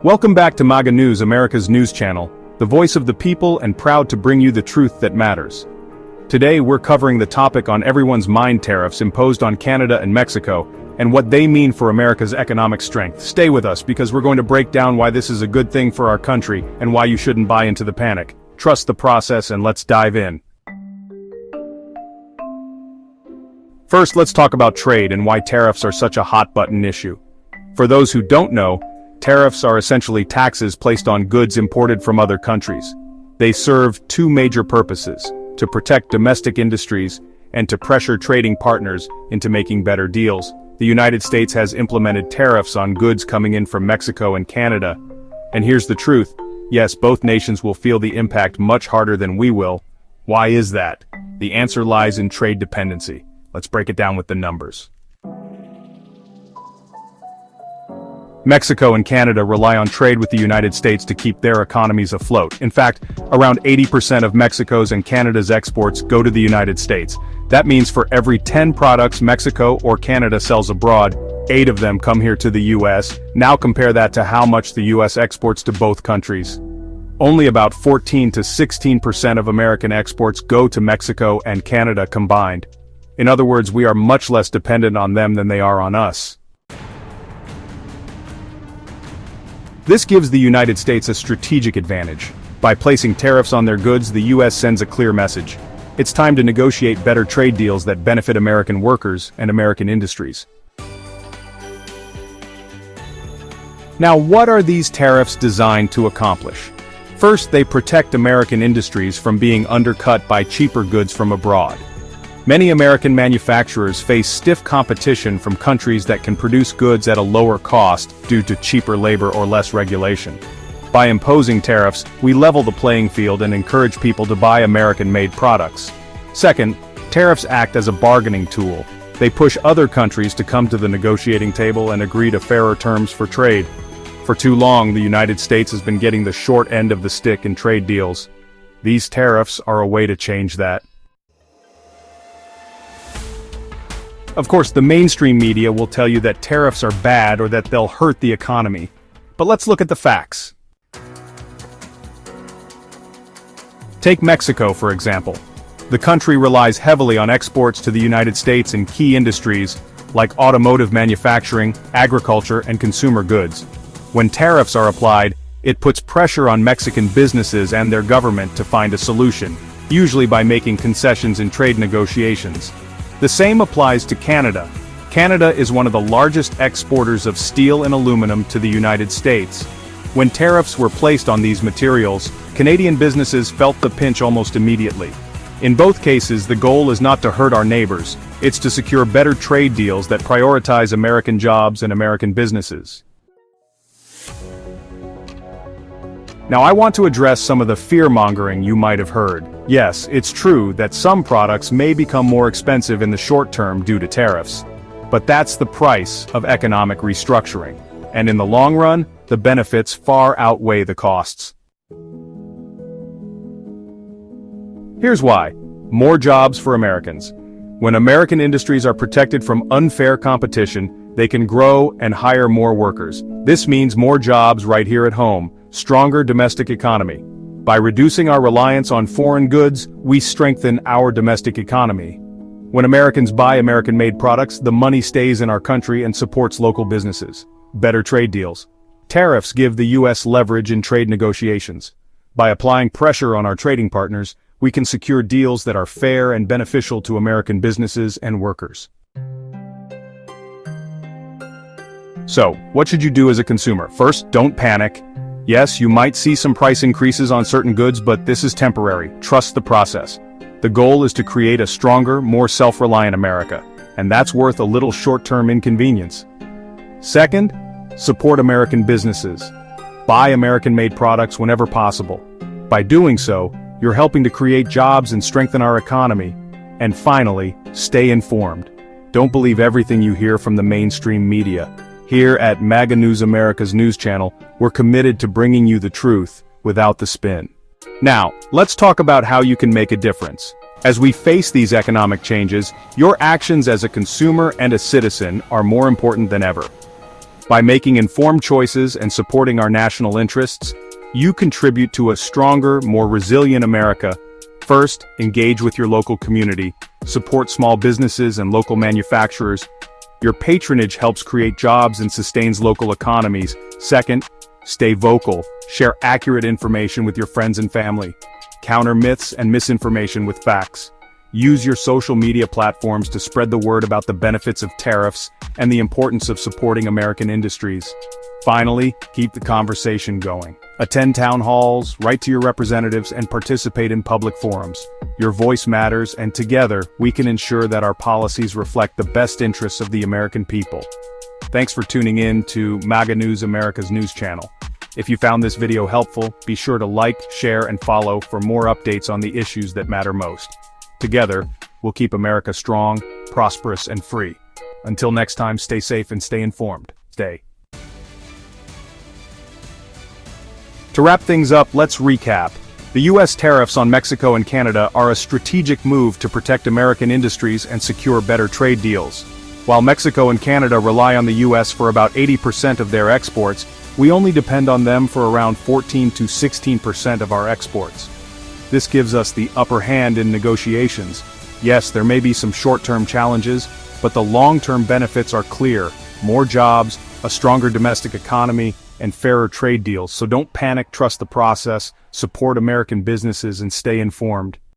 Welcome back to Maga News, America's news channel, the voice of the people and proud to bring you the truth that matters. Today we're covering the topic on everyone's mind: tariffs imposed on Canada and Mexico, and what they mean for America's economic strength. Stay with us because we're going to break down why this is a good thing for our country and why you shouldn't buy into the panic. Trust the process and let's dive in. First, let's talk about trade and why tariffs are such a hot-button issue. For those who don't know, tariffs are essentially taxes placed on goods imported from other countries. They serve two major purposes: to protect domestic industries and to pressure trading partners into making better deals. The United States has implemented tariffs on goods coming in from Mexico and Canada. And here's the truth: yes, both nations will feel the impact much harder than we will. Why is that? The answer lies in trade dependency. Let's break it down with the numbers. Mexico and Canada rely on trade with the United States to keep their economies afloat. In fact, around 80% of Mexico's and Canada's exports go to the United States. That means for every 10 products Mexico or Canada sells abroad, 8 of them come here to the US. Now compare that to how much the US exports to both countries. Only about 14 to 16% of American exports go to Mexico and Canada combined. In other words, we are much less dependent on them than they are on us. This gives the United States a strategic advantage. By placing tariffs on their goods, the US sends a clear message. It's time to negotiate better trade deals that benefit American workers and American industries. Now, what are these tariffs designed to accomplish? First, they protect American industries from being undercut by cheaper goods from abroad. Many American manufacturers face stiff competition from countries that can produce goods at a lower cost due to cheaper labor or less regulation. By imposing tariffs, we level the playing field and encourage people to buy American-made products. Second, tariffs act as a bargaining tool. They push other countries to come to the negotiating table and agree to fairer terms for trade. For too long, the United States has been getting the short end of the stick in trade deals. These tariffs are a way to change that. Of course, the mainstream media will tell you that tariffs are bad or that they'll hurt the economy. But let's look at the facts. Take Mexico, for example. The country relies heavily on exports to the United States in key industries like automotive manufacturing, agriculture, and consumer goods. When tariffs are applied, it puts pressure on Mexican businesses and their government to find a solution, usually by making concessions in trade negotiations. The same applies to Canada. Canada is one of the largest exporters of steel and aluminum to the United States. When tariffs were placed on these materials, Canadian businesses felt the pinch almost immediately. In both cases, the goal is not to hurt our neighbors, it's to secure better trade deals that prioritize American jobs and American businesses. Now, I want to address some of the fear-mongering you might have heard. Yes, it's true that some products may become more expensive in the short term due to tariffs. But that's the price of economic restructuring. And in the long run, the benefits far outweigh the costs. Here's why. More jobs for Americans. When American industries are protected from unfair competition, they can grow and hire more workers. This means more jobs right here at home. Stronger domestic economy. By reducing our reliance on foreign goods, we strengthen our domestic economy. When Americans buy American-made products, the money stays in our country and supports local businesses. Better trade deals. Tariffs give the U.S. leverage in trade negotiations. By applying pressure on our trading partners, we can secure deals that are fair and beneficial to American businesses and workers. So, what should you do as a consumer? First, don't panic. Yes, you might see some price increases on certain goods, but this is temporary. Trust the process. The goal is to create a stronger, more self-reliant America, and that's worth a little short-term inconvenience. Second, support American businesses. Buy American-made products whenever possible. By doing so, you're helping to create jobs and strengthen our economy. And finally, stay informed. Don't believe everything you hear from the mainstream media. Here at Maga News, America's news channel, we're committed to bringing you the truth without the spin. Now, let's talk about how you can make a difference. As we face these economic changes, your actions as a consumer and a citizen are more important than ever. By making informed choices and supporting our national interests, you contribute to a stronger, more resilient America. First, engage with your local community, support small businesses and local manufacturers. Your patronage helps create jobs and sustains local economies. Second, stay vocal, share accurate information with your friends and family. Counter myths and misinformation with facts. Use your social media platforms to spread the word about the benefits of tariffs and the importance of supporting American industries. Finally, keep the conversation going. Attend town halls, write to your representatives, and participate in public forums. Your voice matters, and together, we can ensure that our policies reflect the best interests of the American people. Thanks for tuning in to Maga News, America's news channel. If you found this video helpful, be sure to like, share, and follow for more updates on the issues that matter most. Together, we'll keep America strong, prosperous, and free. Until next time, stay safe and stay informed. Stay. To wrap things up, let's recap. The U.S. tariffs on Mexico and Canada are a strategic move to protect American industries and secure better trade deals. While Mexico and Canada rely on the U.S. for about 80% of their exports, we only depend on them for around 14 to 16% of our exports. This gives us the upper hand in negotiations. Yes, there may be some short-term challenges, but the long-term benefits are clear: more jobs, a stronger domestic economy, and fairer trade deals. So don't panic, trust the process, support American businesses, and stay informed.